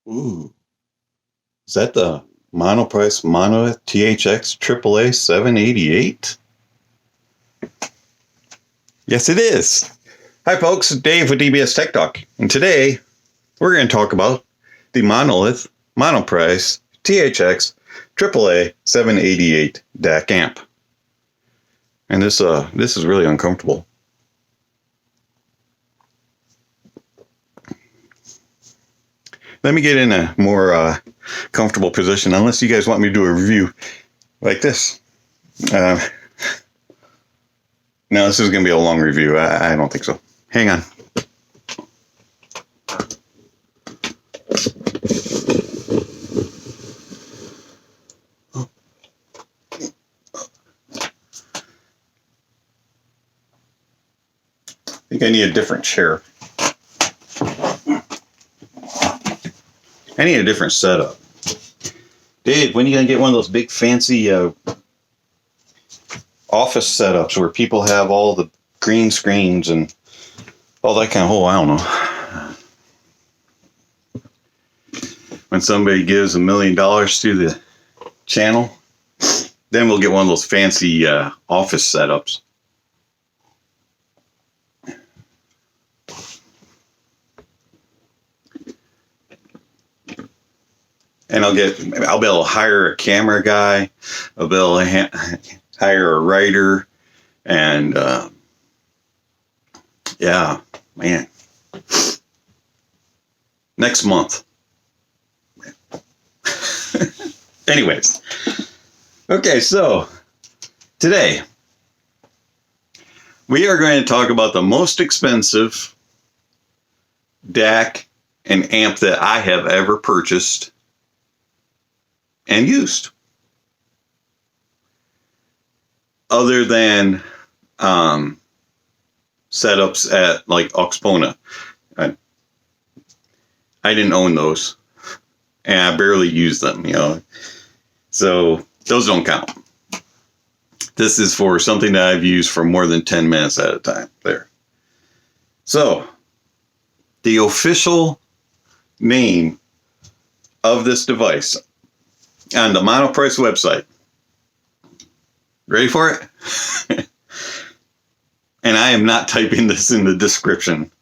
Ooh, is that the Monoprice Monolith THX AAA 788? Yes, it is. Hi, folks. Dave with DBSTECHTALK. And today, we're going to talk about the Monolith Monoprice THX AAA 788 DAC amp. And this is really uncomfortable. Let me get in a more comfortable position, unless you guys want me to do a review like this. No, this is going to be a long review. I don't think so. Hang on. I think I need a different chair. I need a different setup. Dave, when are you going to get one of those big fancy office setups where people have all the green screens and all that kind of I don't know. When somebody gives $1 million to the channel, then we'll get one of those fancy office setups. And I'll be able to hire a camera guy. I'll be able to hire a writer. And, yeah, man. Next month. Anyways. Okay, so today we are going to talk about the most expensive DAC and amp that I have ever purchased and used, other than setups at like Auxpona. I didn't own those, and I barely used them, so those don't count. This is for something that I've used for more than 10 minutes at a time. There. So the official name of this device on the Monoprice website. Ready for it? And I am not typing this in the description.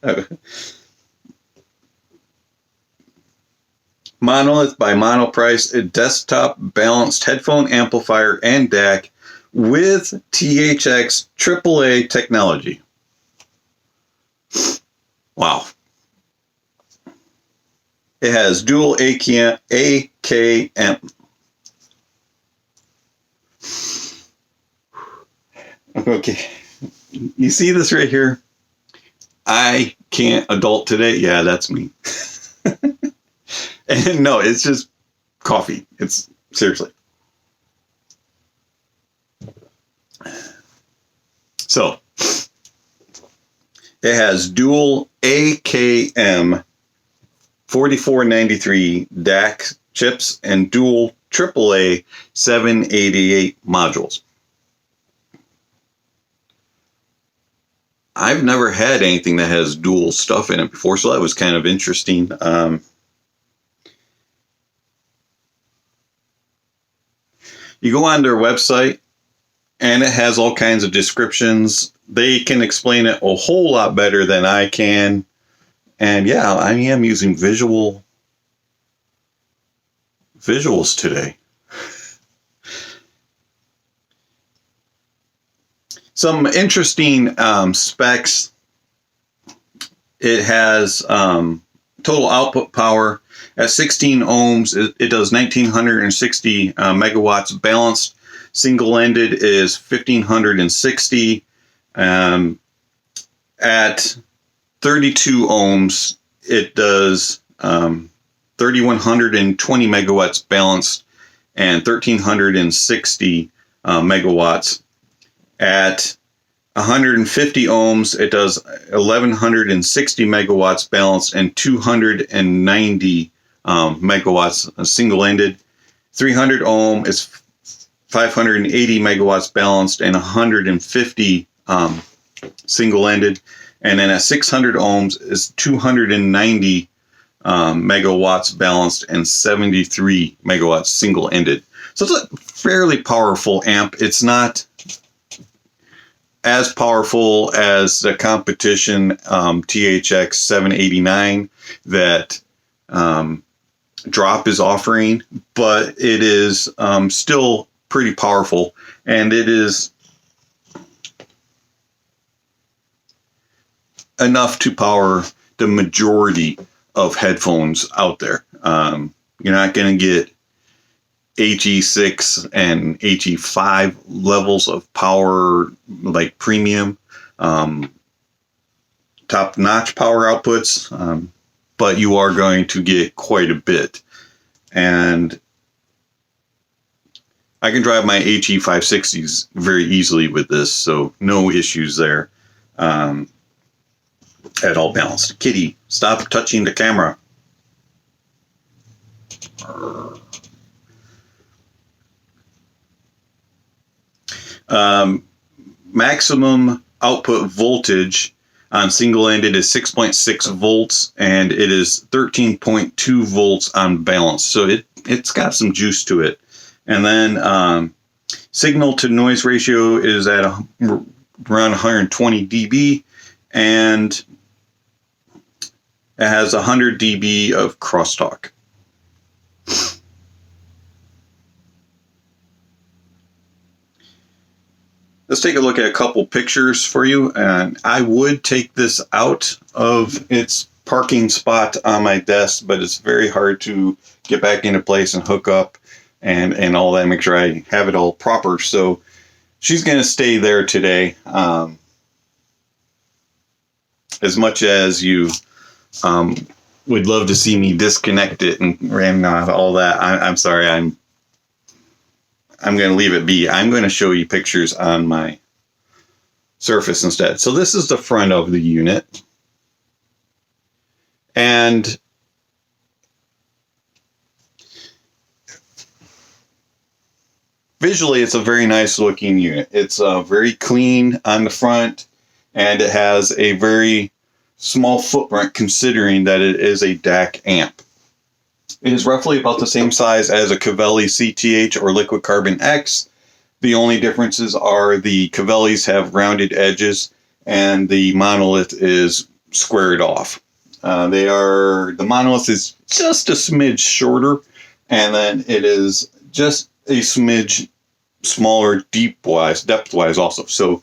Monolith by Monoprice, a desktop balanced headphone amplifier and DAC with THX AAA technology. Wow. It has dual AKM. Okay, you see this right here? I can't adult today. Yeah, that's me. And no, it's just coffee. It's seriously. So it has dual AKM 4493 DAC chips and dual AAA 788 modules. I've never had anything that has dual stuff in it before, so that was kind of interesting. You go on their website, and it has all kinds of descriptions. They can explain it a whole lot better than I can. And yeah, I am using visuals today. Some interesting specs. It has total output power at 16 ohms. It does 1960 megawatts. Balanced single-ended is 1560. At 32 ohms, it does 3120 megawatts balanced and 1360 megawatts. At 150 ohms, it does 1160 megawatts balanced and 290 megawatts single-ended. 300 ohm is 580 megawatts balanced and 150 single-ended. And then at 600 ohms is 290 megawatts balanced and 73 megawatts single-ended. So it's a fairly powerful amp. It's not as powerful as the competition THX 789 that Drop is offering, but it is still pretty powerful, and it is enough to power the majority of headphones out there. You're not going to get HE6 and HE5 levels of power like premium, top-notch power outputs, but you are going to get quite a bit. And I can drive my HE560s very easily with this, so no issues there. At all balanced. Kitty, stop touching the camera. Maximum output voltage on single-ended is 6.6 volts, and it is 13.2 volts on balance. So it's got some juice to it. And then signal to noise ratio is at around 120 dB, and it has 100 dB of crosstalk. Let's take a look at a couple pictures for you. And I would take this out of its parking spot on my desk, but it's very hard to get back into place and hook up and all that, make sure I have it all proper. So she's going to stay there today. As much as you would love to see me disconnect it and all that, I'm sorry, I'm going to leave it be. I'm going to show you pictures on my Surface instead. So this is the front of the unit. And visually, it's a very nice looking unit. It's very clean on the front, and it has a very small footprint considering that it is a DAC amp. It is roughly about the same size as a Cavelli CTH or Liquid Carbon X. The only differences are the Cavellis have rounded edges and the Monolith is squared off. The Monolith is just a smidge shorter, and then it is just a smidge smaller depth-wise also. So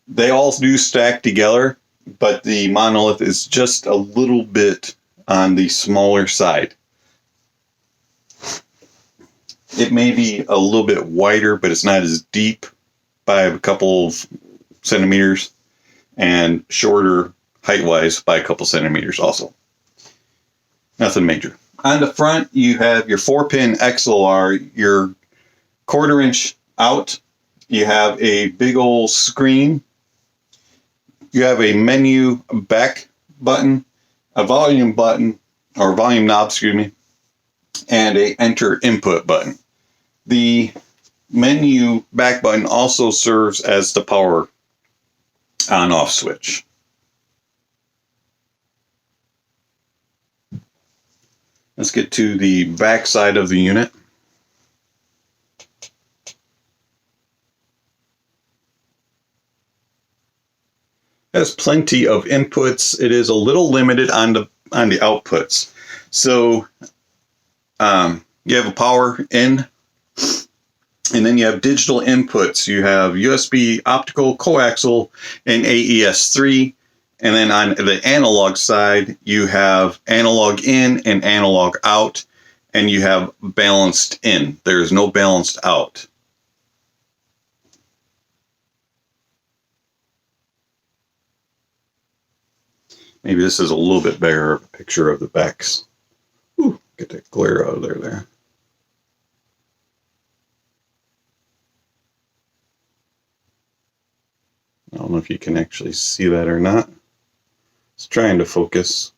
they all do stack together, but the Monolith is just a little bit on the smaller side. It may be a little bit wider, but it's not as deep by a couple of centimeters, and shorter height-wise by a couple centimeters also. Nothing major. On the front, you have your 4-pin XLR, your 1/4 inch out. You have a big old screen. You have a menu back button, a volume button, or volume knob, excuse me, and a enter input button. The menu back button also serves as the power on-off switch. Let's get to the back side of the unit. It has plenty of inputs. It is a little limited on the outputs. So you have a power in, and then you have digital inputs. You have USB, optical, coaxial, and AES3. And then on the analog side, you have analog in and analog out, and you have balanced in. There is no balanced out. Maybe this is a little bit better of a picture of the backs. Ooh, get that glare out of there. I don't know if you can actually see that or not. It's trying to focus.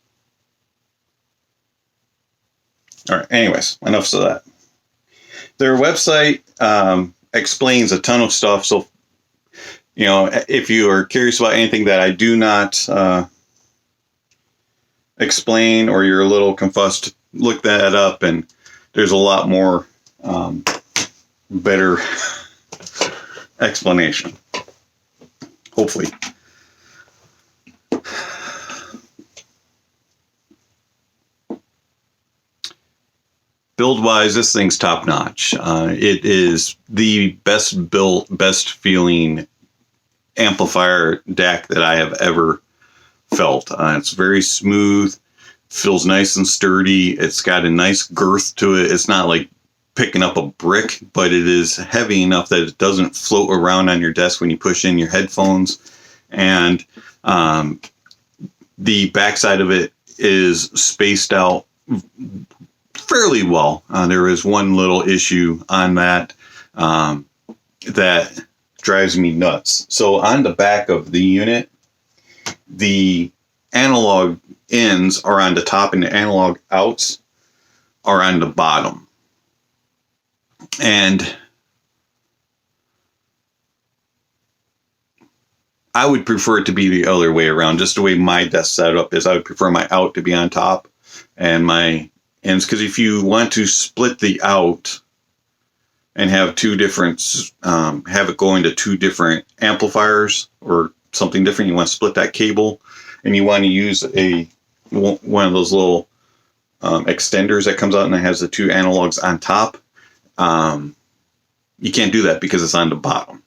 All right, anyways, enough of that. Their website explains a ton of stuff. So, if you are curious about anything that I do not explain or you're a little confused, look that up, and there's a lot more better explanation. Hopefully. Build-wise, this thing's top-notch. It is the best built, best feeling amplifier DAC that I have ever felt. It's very smooth, feels nice and sturdy. It's got a nice girth to it. It's not like picking up a brick, but it is heavy enough that it doesn't float around on your desk when you push in your headphones. And the backside of it is spaced out fairly well. There is one little issue on that that drives me nuts. So on the back of the unit, the analog ins are on the top and the analog outs are on the bottom. And I would prefer it to be the other way around. Just the way my desk setup is, I would prefer my out to be on top and my ins, because if you want to split the out and have two different, have it go into two different amplifiers or something different, you want to split that cable, and you want to use one of those little extenders that comes out and it has the two analogs on top. You can't do that because it's on the bottom.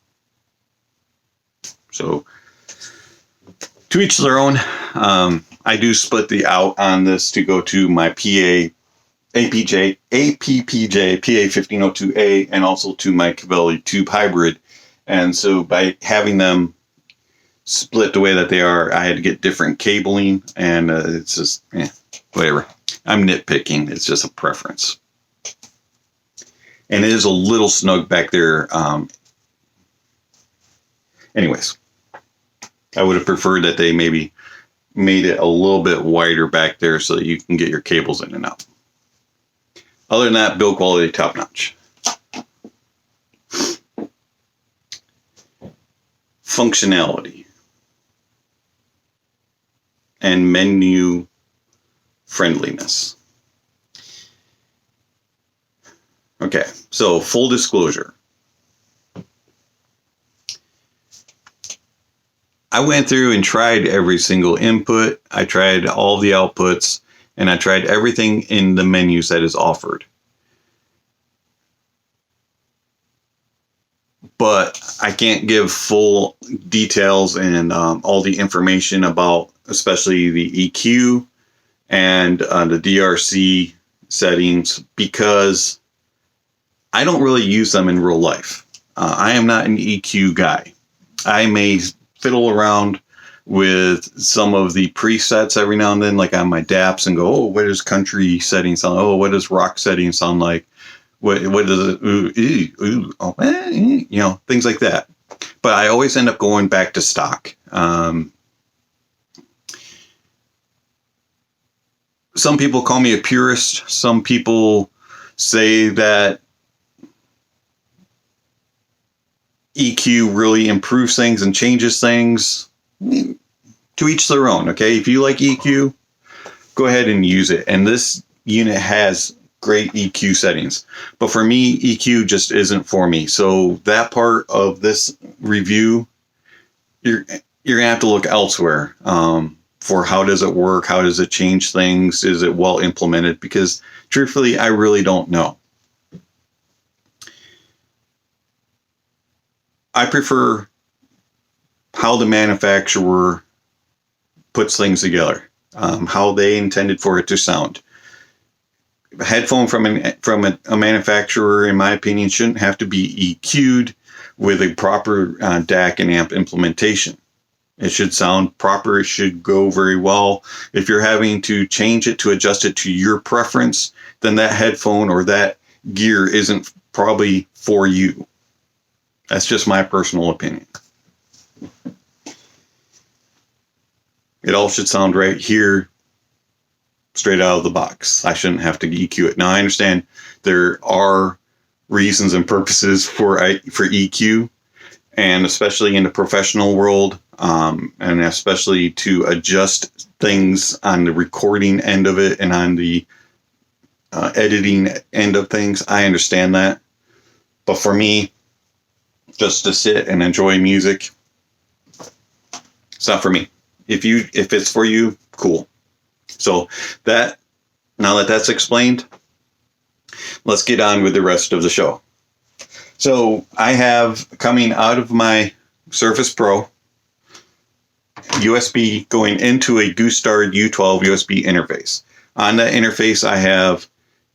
So to each their own. I do split the out on this to go to my APPJ PA1502A and also to my Cavelli Tube Hybrid. And so by having them split the way that they are, I had to get different cabling, and it's just, whatever. I'm nitpicking. It's just a preference. And it is a little snug back there. Anyways, I would have preferred that they maybe made it a little bit wider back there so that you can get your cables in and out. Other than that, build quality top notch. Functionality and menu friendliness. Okay, so full disclosure. I went through and tried every single input. I tried all the outputs, and I tried everything in the menus that is offered. But I can't give full details and all the information about, especially the EQ and the DRC settings, because I don't really use them in real life. I am not an EQ guy. I may fiddle around with some of the presets every now and then, like on my DAPs, and go, oh, what does country settings sound? Oh, what does rock settings sound like? What does it, things like that. But I always end up going back to stock. Some people call me a purist. Some people say that EQ really improves things and changes things. To each their own, okay? If you like EQ, go ahead and use it. And this unit has great EQ settings. But for me, EQ just isn't for me. So that part of this review, you're going to have to look elsewhere for how does it work? How does it change things? Is it well implemented? Because truthfully, I really don't know. I prefer how the manufacturer puts things together, how they intended for it to sound. A headphone from a manufacturer, in my opinion, shouldn't have to be EQ'd with a proper DAC and amp implementation. It should sound proper. It should go very well. If you're having to change it to adjust it to your preference, then that headphone or that gear isn't probably for you. That's just my personal opinion. It all should sound right here, straight out of the box. I shouldn't have to EQ it. Now, I understand there are reasons and purposes for EQ, and especially in the professional world, and especially to adjust things on the recording end of it and on the editing end of things. I understand that. But for me, just to sit and enjoy music, it's not for me. If it's for you, cool. So now that that's explained, let's get on with the rest of the show. So I have, coming out of my Surface Pro, USB going into a Goostar U12 USB interface. On that interface, I have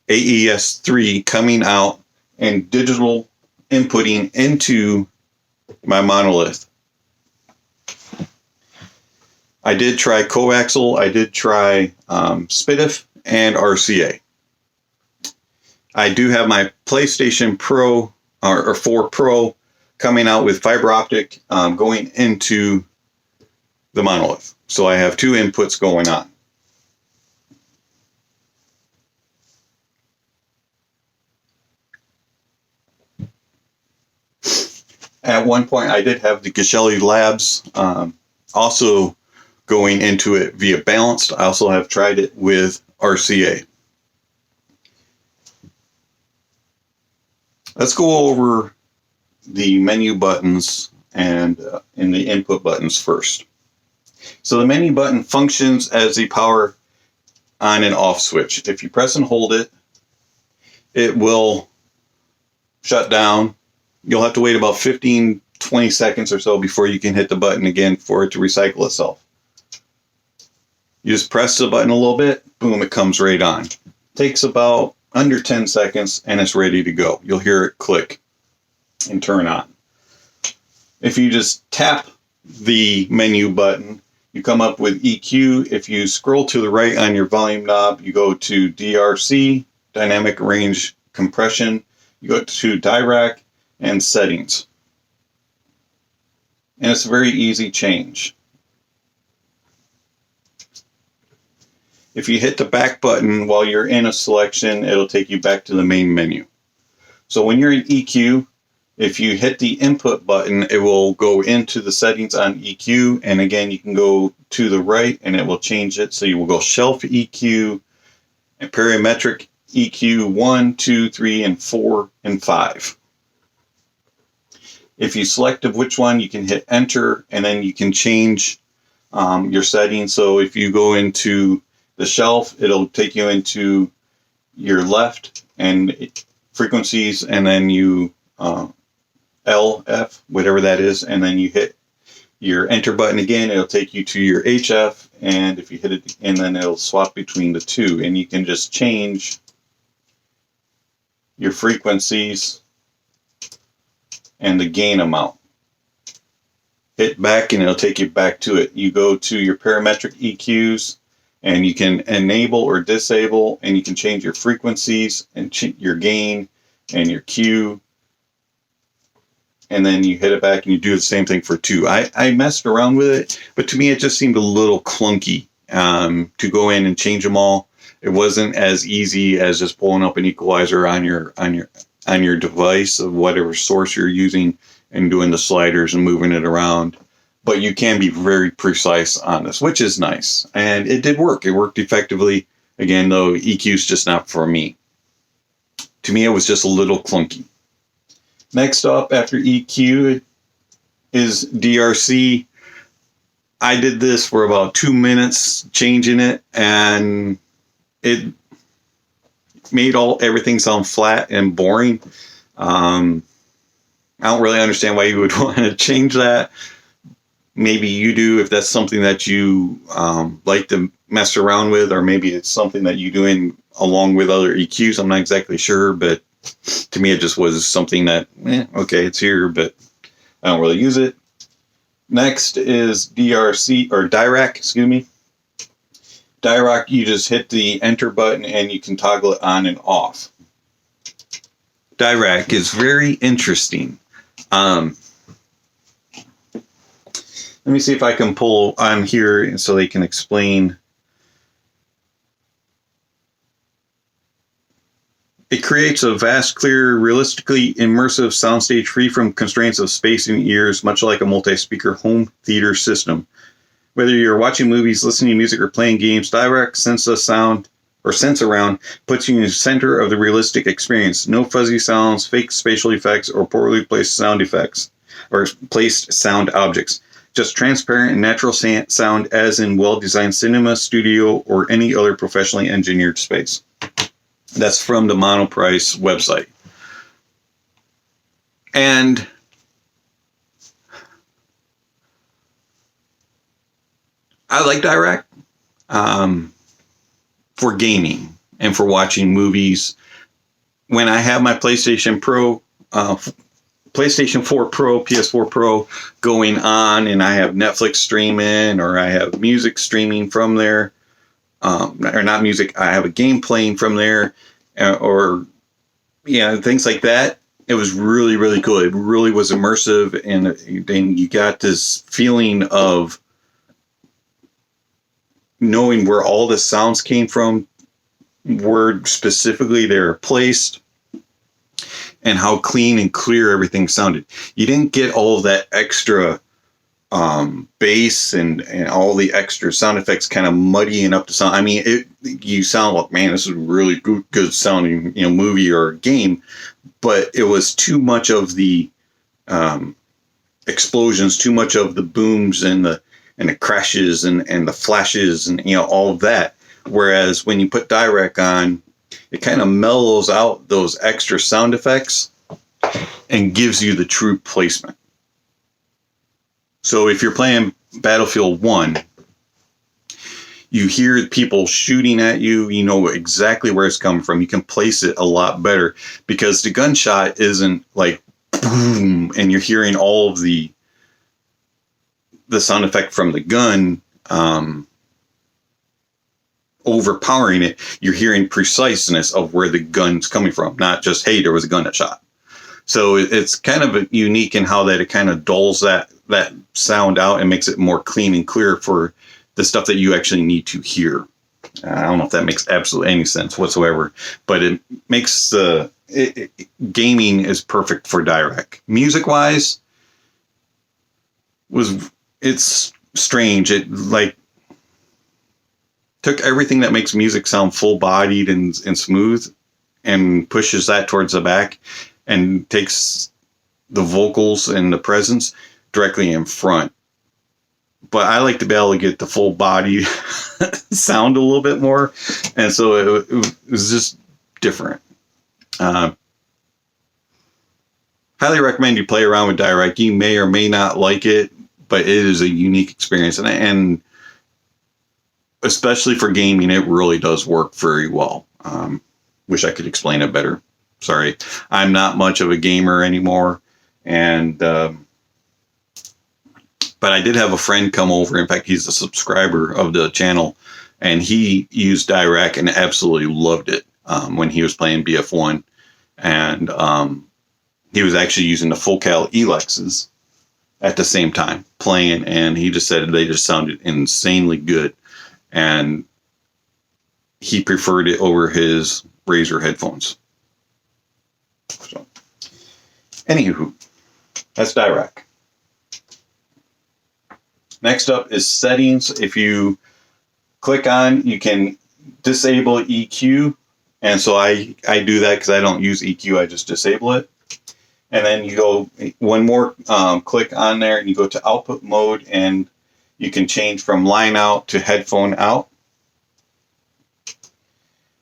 AES3 coming out and digital inputting into my Monolith. I did try coaxial, I did try SPDIF and RCA. I do have my PlayStation Pro or 4 Pro coming out with fiber optic going into the Monolith. So I have two inputs going on. At one point, I did have the Geshelli Labs also going into it via balanced. I also have tried it with RCA. Let's go over the menu buttons and in the input buttons first. So the menu button functions as the power on and off switch. If you press and hold it, it will shut down. You'll have to wait about 15-20 seconds or so before you can hit the button again for it to recycle itself. You just press the button a little bit, boom, it comes right on. Takes about under 10 seconds and it's ready to go. You'll hear it click and turn on. If you just tap the menu button, you come up with EQ. If you scroll to the right on your volume knob, you go to DRC, Dynamic Range Compression. You go to DIRAC and Settings. And it's a very easy change. If you hit the back button while you're in a selection, it'll take you back to the main menu. So when you're in EQ, if you hit the input button, it will go into the settings on EQ. And again, you can go to the right and it will change it. So you will go shelf EQ and parametric EQ 1, 2, 3, and 4, and 5. If you select of which one, you can hit enter and then you can change your settings. So if you go into the shelf, it'll take you into your left and frequencies, and then you LF, whatever that is, and then you hit your enter button again, it'll take you to your HF, and if you hit it, and then it'll swap between the two, and you can just change your frequencies and the gain amount. Hit back and it'll take you back to it. You go to your parametric EQs and you can enable or disable, and you can change your frequencies and your gain and your Q. And then you hit it back and you do the same thing for 2. I messed around with it, but to me it just seemed a little clunky to go in and change them all. It wasn't as easy as just pulling up an equalizer on your device of whatever source you're using and doing the sliders and moving it around. But you can be very precise on this, which is nice. And it did work. It worked effectively. Again, though, EQ is just not for me. To me, it was just a little clunky. Next up after EQ is DRC. I did this for about 2 minutes changing it, and it made everything sound flat and boring. I don't really understand why you would want to change that. Maybe you do if that's something that you like to mess around with, or maybe it's something that you're doing along with other EQs. I'm not exactly sure, but to me it just was something that, okay, it's here, but I don't really use it. Next is DIRAC, excuse me. DIRAC, you just hit the enter button and you can toggle it on and off. DIRAC is very interesting. Let me see if I can pull on here so they can explain. It creates a vast, clear, realistically immersive soundstage free from constraints of space and ears, much like a multi-speaker home theater system. Whether you're watching movies, listening to music, or playing games, direct sense of sound or sense around puts you in the center of the realistic experience. No fuzzy sounds, fake spatial effects, or poorly placed sound effects or placed sound objects. Just transparent and natural sound as in well-designed cinema, studio, or any other professionally engineered space. That's from the Monoprice website. And I like DAC for gaming and for watching movies. When I have my PlayStation 4 Pro, PS4 Pro going on, and I have Netflix streaming, or I have music streaming from there, or not music, I have a game playing from there, or things like that. It was really, really cool. It really was immersive, and then you got this feeling of knowing where all the sounds came from, where specifically they were placed, and how clean and clear everything sounded. You didn't get all of that extra bass and all the extra sound effects kind of muddying up the sound. I mean, you sound like, man, this is a really good sounding movie or game, but it was too much of the explosions, too much of the booms and the crashes and the flashes and all of that. Whereas when you put DAC on, it kind of mellows out those extra sound effects and gives you the true placement. So if you're playing Battlefield 1, you hear people shooting at you, you know exactly where it's coming from. You can place it a lot better because the gunshot isn't like boom, and you're hearing all of the sound effect from the gun overpowering it. You're hearing preciseness of where the gun's coming from, not just, hey, there was a gun that shot. So it's kind of unique in how that it kind of dulls that sound out and makes it more clean and clear for the stuff that you actually need to hear. I don't know if that makes absolutely any sense whatsoever, but it makes gaming is perfect for DAC. Music wise, it's strange. It like took everything that makes music sound full bodied and smooth and pushes that towards the back and takes the vocals and the presence directly in front. But I like to be able to get the full body sound a little bit more. And so it was just different. Highly recommend you play around with DAC. You may or may not like it, but it is a unique experience. And especially for gaming, it really does work very well. Wish I could explain it better. Sorry. I'm not much of a gamer anymore. And but I did have a friend come over. In fact, he's a subscriber of the channel, and he used DAC and absolutely loved it when he was playing BF1. And he was actually using the full cal Elexes at the same time playing, and he just said they just sounded insanely good. And he preferred it over his Razer headphones. So, anywho, that's DAC. Next up is settings. If you click on, you can disable EQ. And so I do that because I don't use EQ. I just disable it. And then you go one more click on there and you go to output mode, and you can change from line out to headphone out.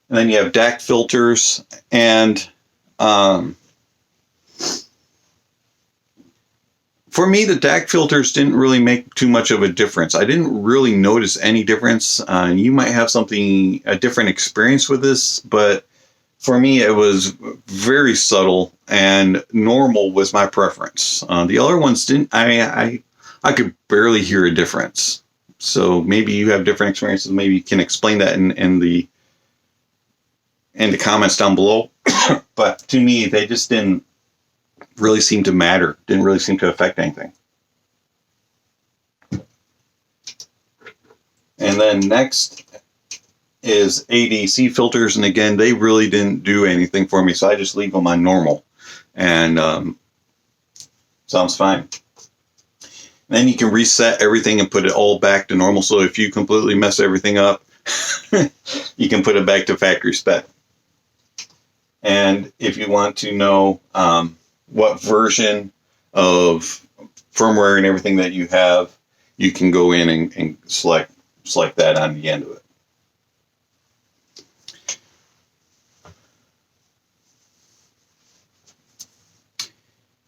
And then you have DAC filters, and for me, the DAC filters didn't really make too much of a difference. I didn't really notice any difference. You might have a different experience with this, but for me, it was very subtle, and normal was my preference. The other ones didn't. I could barely hear a difference. So maybe you have different experiences. Maybe you can explain that in the comments down below. But to me, they just didn't really seem to matter. Didn't really seem to affect anything. And then next is ADC filters. And again, they really didn't do anything for me. So I just leave them on normal. And sounds fine. Then you can reset everything and put it all back to normal. So if you completely mess everything up, you can put it back to factory spec. And if you want to know what version of firmware and everything that you have, you can go in and select that on the end of it.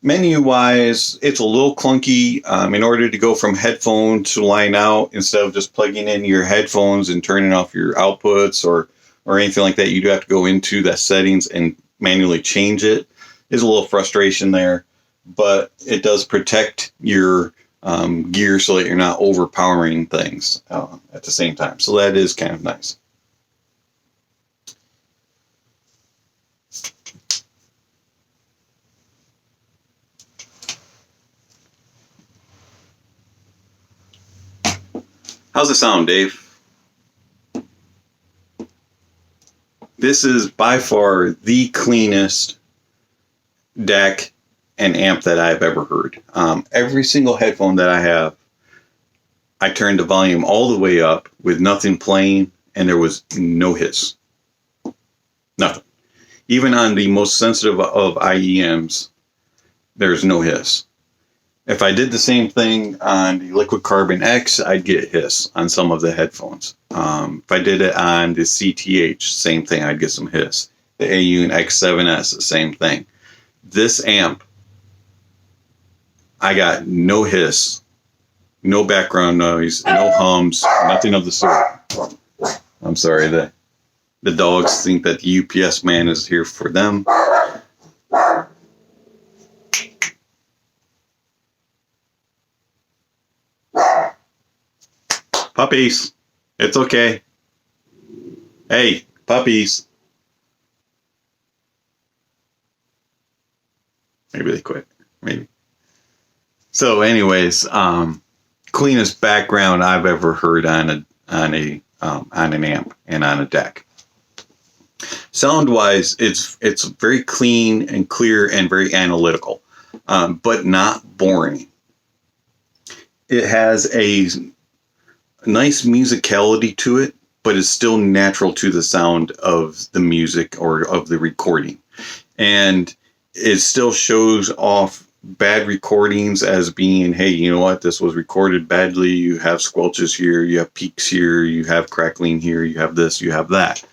Menu-wise, it's a little clunky. In order to go from headphone to line out, instead of just plugging in your headphones and turning off your outputs or anything like that, you do have to go into the settings and manually change it. There's a little frustration there, but it does protect your gear so that you're not overpowering things at the same time. So that is kind of nice. How's it sound, Dave? This is by far the cleanest DAC and amp that I've ever heard. Every single headphone that I have, I turned the volume all the way up with nothing playing, and there was no hiss. Nothing. Even on the most sensitive of IEMs, there's no hiss. If I did the same thing on the Liquid Carbon X, I'd get hiss on some of the headphones. If I did it on the CTH, same thing, I'd get some hiss. The AU and X7S, the same thing. This amp, I got no hiss, no background noise, no hums, nothing of the sort. I'm sorry, the dogs think that the UPS man is here for them. Puppies, it's okay. Hey, puppies. Maybe they quit. Maybe. So, anyways, cleanest background I've ever heard on an amp and on a DAC. Sound-wise, it's very clean and clear and very analytical, but not boring. It has a nice musicality to it, but it's still natural to the sound of the music or of the recording. And it still shows off bad recordings as being, hey, you know what, this was recorded badly. You have squelches here, you have peaks here, you have crackling here, you have this, you have that.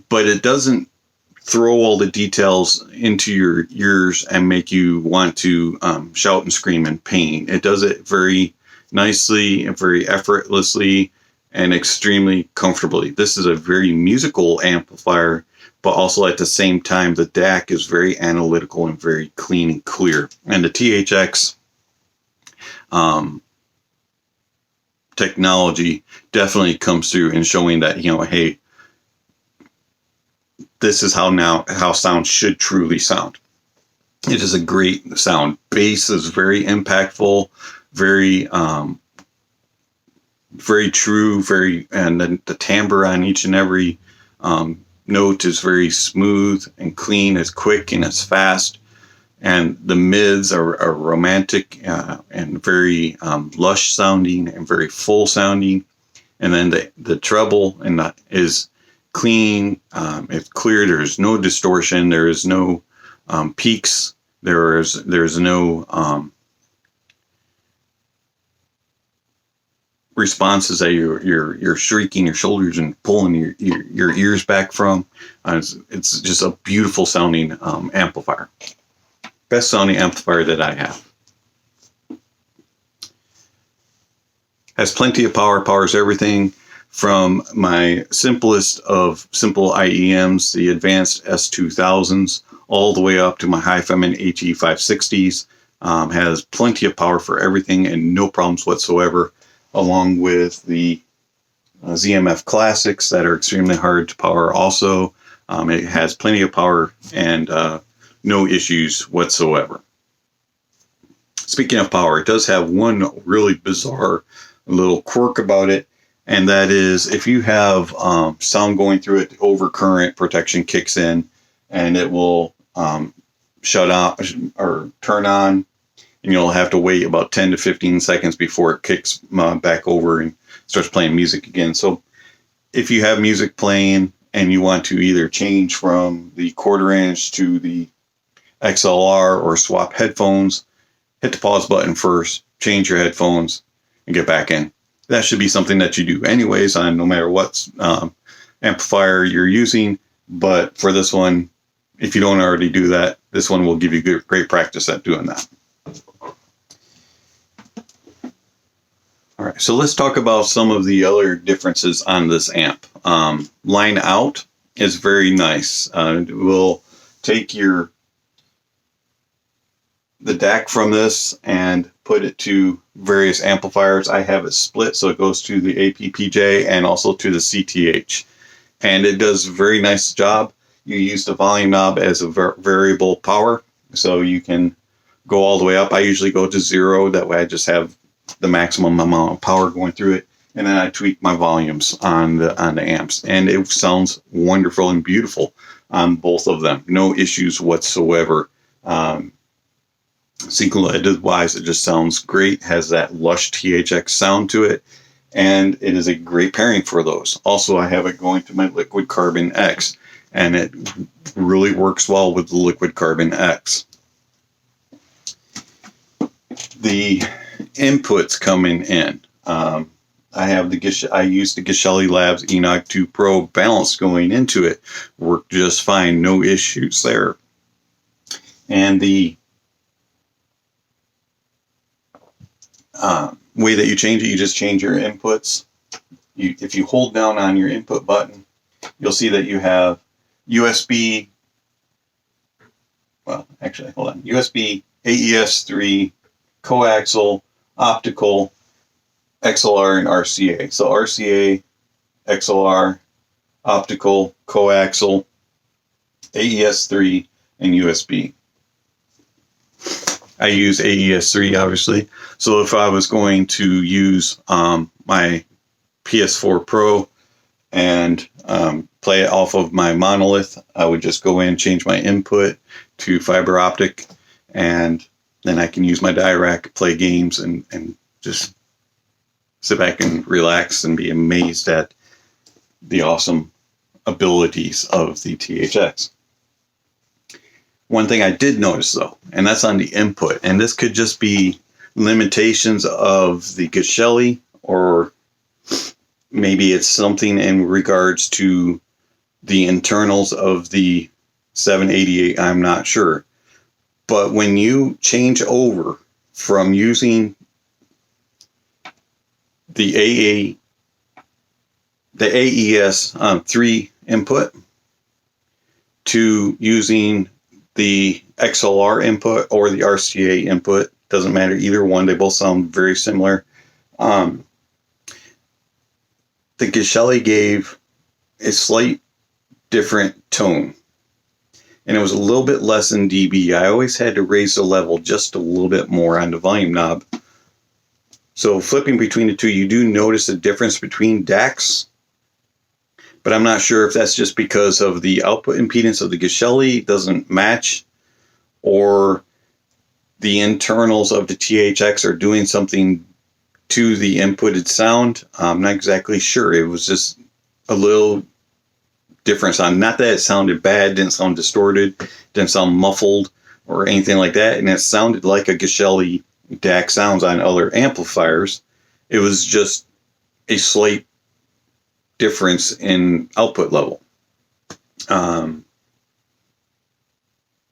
But it doesn't throw all the details into your ears and make you want to shout and scream in pain. It does it very nicely and very effortlessly and extremely comfortably. This is a very musical amplifier, but also at the same time, the DAC is very analytical and very clean and clear. And the THX technology definitely comes through in showing that, you know, hey, this is how sound should truly sound. It is a great sound. Bass is very impactful, very true, and then the timbre on each and every note is very smooth and clean, it's quick and it's fast, and the mids are romantic and very lush sounding and very full sounding, and then the treble is clean, it's clear. There's no distortion, there is no peaks, there's no responses that you're shrieking your shoulders and pulling your ears back from. It's just a beautiful sounding amplifier. Best sounding amplifier that I have. Has plenty of power, powers everything from my simplest of simple IEMs, the advanced S2000s, all the way up to my high feminine HE560s. Has plenty of power for everything and no problems whatsoever, along with the ZMF Classics that are extremely hard to power also. It has plenty of power and no issues whatsoever. Speaking of power, it does have one really bizarre little quirk about it. And that is, if you have sound going through it, overcurrent protection kicks in, and it will shut off or turn on, and you'll have to wait about 10 to 15 seconds before it kicks back over and starts playing music again. So if you have music playing and you want to either change from the 1/4 inch to the XLR or swap headphones, hit the pause button first, change your headphones, and get back in. That should be something that you do anyways on no matter what amplifier you're using. But for this one, if you don't already do that, this one will give you great practice at doing that. All right, so let's talk about some of the other differences on this amp. Line out is very nice. It will take the DAC from this and put it to various amplifiers. I have it split, so it goes to the APPJ and also to the CTH. And it does a very nice job. You use the volume knob as a variable power, so you can go all the way up. I usually go to 0, that way I just have the maximum amount of power going through it. And then I tweak my volumes on the amps. And it sounds wonderful and beautiful on both of them. No issues whatsoever. Single-headed wise, it just sounds great, has that lush THX sound to it, and it is a great pairing for those. Also, I have it going to my Liquid Carbon X, and it really works well with the Liquid Carbon X. The inputs coming in, I use the Geshelli Labs Enoch 2 Pro balance going into it. Worked just fine, no issues there. And the way that you change it, you just change your inputs. If you hold down on your input button, you'll see that you have USB, well, actually, hold on, USB, AES3, coaxial, optical, XLR, and RCA. So RCA, XLR, optical, coaxial, AES3, and USB. I use AES3, obviously. So if I was going to use my PS4 Pro and play it off of my Monolith, I would just go in, change my input to fiber optic, and then I can use my DIRAC, play games, and just sit back and relax and be amazed at the awesome abilities of the THX. One thing I did notice, though, and that's on the input, and this could just be limitations of the Geshelli, or maybe it's something in regards to the internals of the 788, I'm not sure. But when you change over from using the AES 3 input to using the XLR input or the RCA input, doesn't matter, either one, they both sound very similar. The Geshelli gave a slight different tone, and it was a little bit less in dB. I always had to raise the level just a little bit more on the volume knob. So flipping between the two, you do notice a difference between DACs, but I'm not sure if that's just because of the output impedance of the Geshelli doesn't match, or the internals of the THX are doing something to the inputted sound. I'm not exactly sure. It was just a little difference on, not that it sounded bad, didn't sound distorted, didn't sound muffled or anything like that, and it sounded like a Geshelli DAC sounds on other amplifiers. It was just a slight difference in output level. But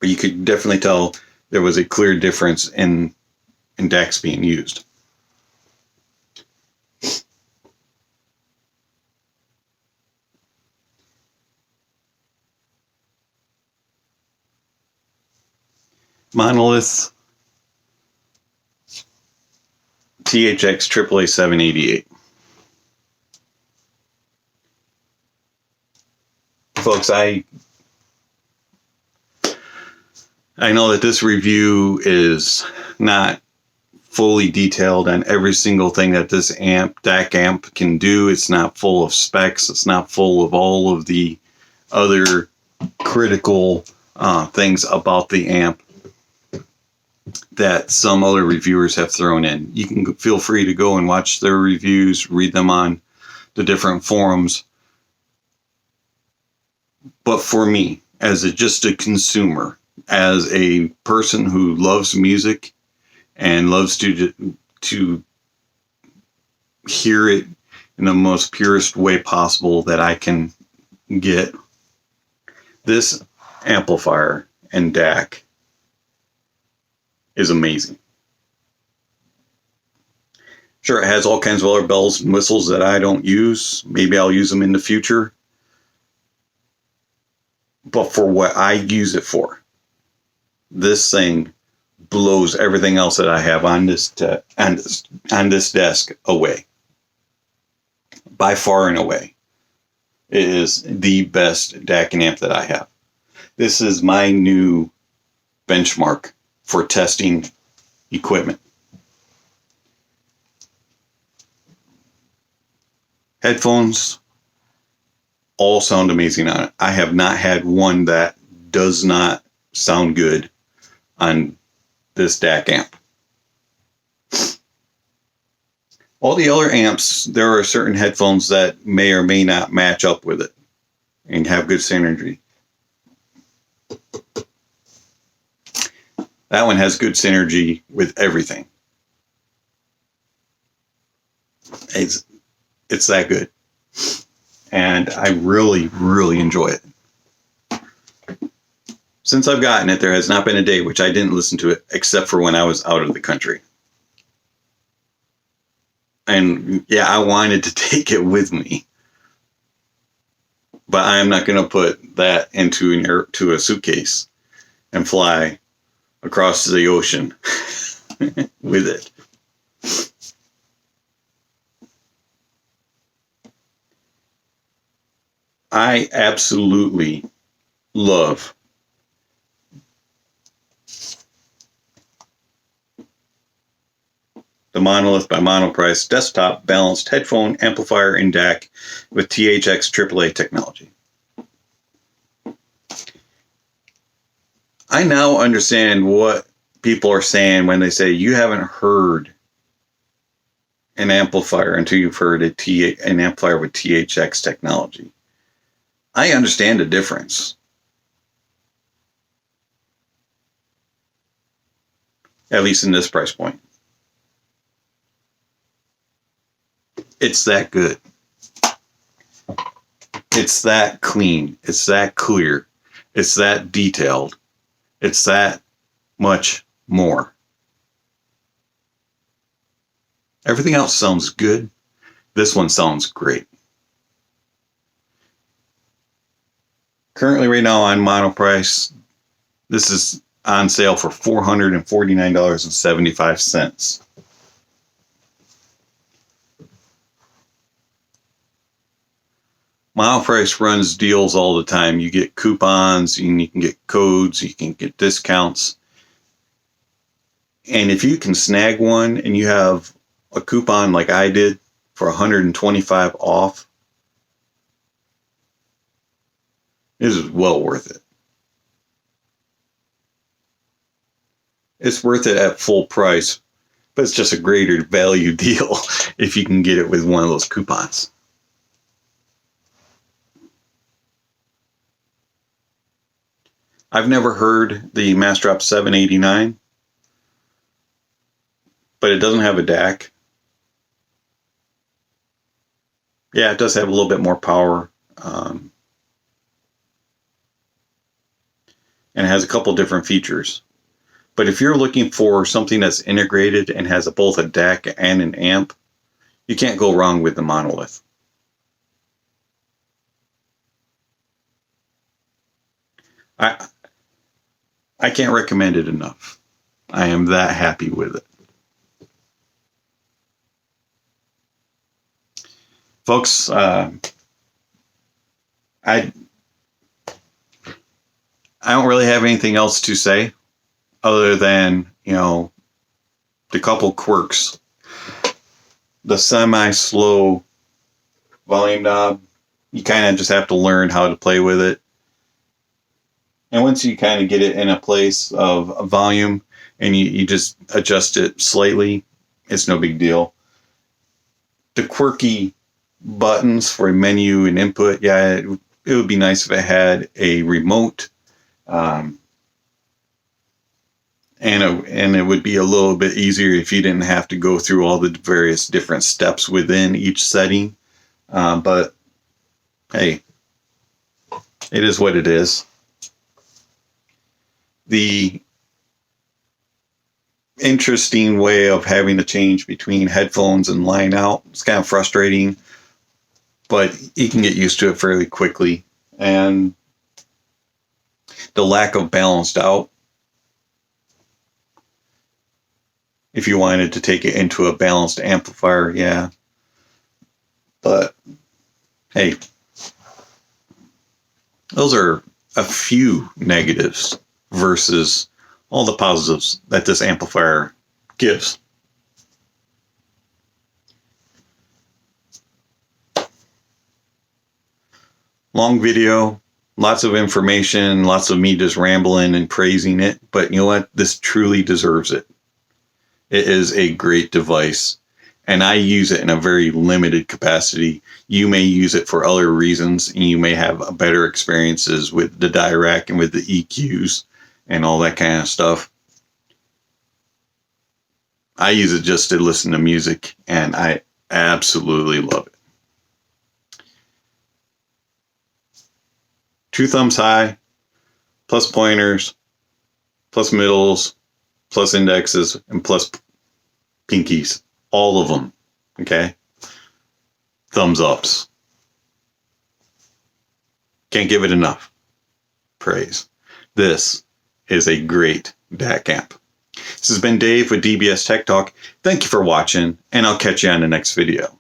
you could definitely tell there was a clear difference in DACs being used. Monolith THX AAA 788. Folks, I know that this review is not fully detailed on every single thing that this DAC amp can do. It's not full of specs. It's not full of all of the other critical things about the amp that some other reviewers have thrown in. You can feel free to go and watch their reviews, read them on the different forums. But for me, as just a consumer, as a person who loves music and loves to hear it in the most purest way possible that I can get, this amplifier and DAC is amazing. Sure, it has all kinds of other bells and whistles that I don't use. Maybe I'll use them in the future. But for what I use it for, this thing blows everything else that I have on this desk away. By far and away, it is the best DAC and amp that I have. This is my new benchmark for testing equipment. Headphones all sound amazing on it. I have not had one that does not sound good on this DAC amp. All the other amps, there are certain headphones that may or may not match up with it and have good synergy. That one has good synergy with everything. It's that good. And I really, really enjoy it. Since I've gotten it, there has not been a day which I didn't listen to it, except for when I was out of the country. And yeah, I wanted to take it with me. But I am not going to put that into a suitcase and fly across the ocean with it. I absolutely love the Monolith by Monoprice desktop balanced headphone amplifier and DAC with THX AAA technology. I now understand what people are saying when they say you haven't heard an amplifier until you've heard an amplifier with THX technology. I understand the difference. At least in this price point. It's that good. It's that clean. It's that clear. It's that detailed. It's that much more. Everything else sounds good. This one sounds great. Currently right now on Monoprice, this is on sale for $449.75. Monoprice runs deals all the time. You get coupons, and you can get codes, you can get discounts. And if you can snag one and you have a coupon like I did for $125 off, this is well worth it. It's worth it at full price, but it's just a greater value deal if you can get it with one of those coupons. I've never heard the Massdrop 789, but it doesn't have a DAC. Yeah, it does have a little bit more power. And it has a couple different features. But if you're looking for something that's integrated and has both a DAC and an amp, you can't go wrong with the Monolith. I can't recommend it enough. I am that happy with it. Folks, I don't really have anything else to say other than, the couple quirks. The semi-slow volume knob, you kind of just have to learn how to play with it. And once you kind of get it in a place of volume and you just adjust it slightly, it's no big deal. The quirky buttons for menu and input, yeah, it would be nice if it had a remote. And it would be a little bit easier if you didn't have to go through all the various different steps within each setting. But hey, it is what it is. The interesting way of having to change between headphones and line out, it's kind of frustrating, but you can get used to it fairly quickly. And the lack of balanced out, if you wanted to take it into a balanced amplifier, yeah. But hey, those are a few negatives versus all the positives that this amplifier gives. Long video, lots of information, lots of me just rambling and praising it, but you know what? This truly deserves it. It is a great device, and I use it in a very limited capacity. You may use it for other reasons, and you may have better experiences with the DAC and with the EQs and all that kind of stuff. I use it just to listen to music, and I absolutely love it. 2 thumbs high, plus pointers, plus middles, plus indexes, and plus pinkies. All of them. Okay? Thumbs ups. Can't give it enough praise. This is a great DAC amp. This has been Dave with DBS Tech Talk. Thank you for watching, and I'll catch you on the next video.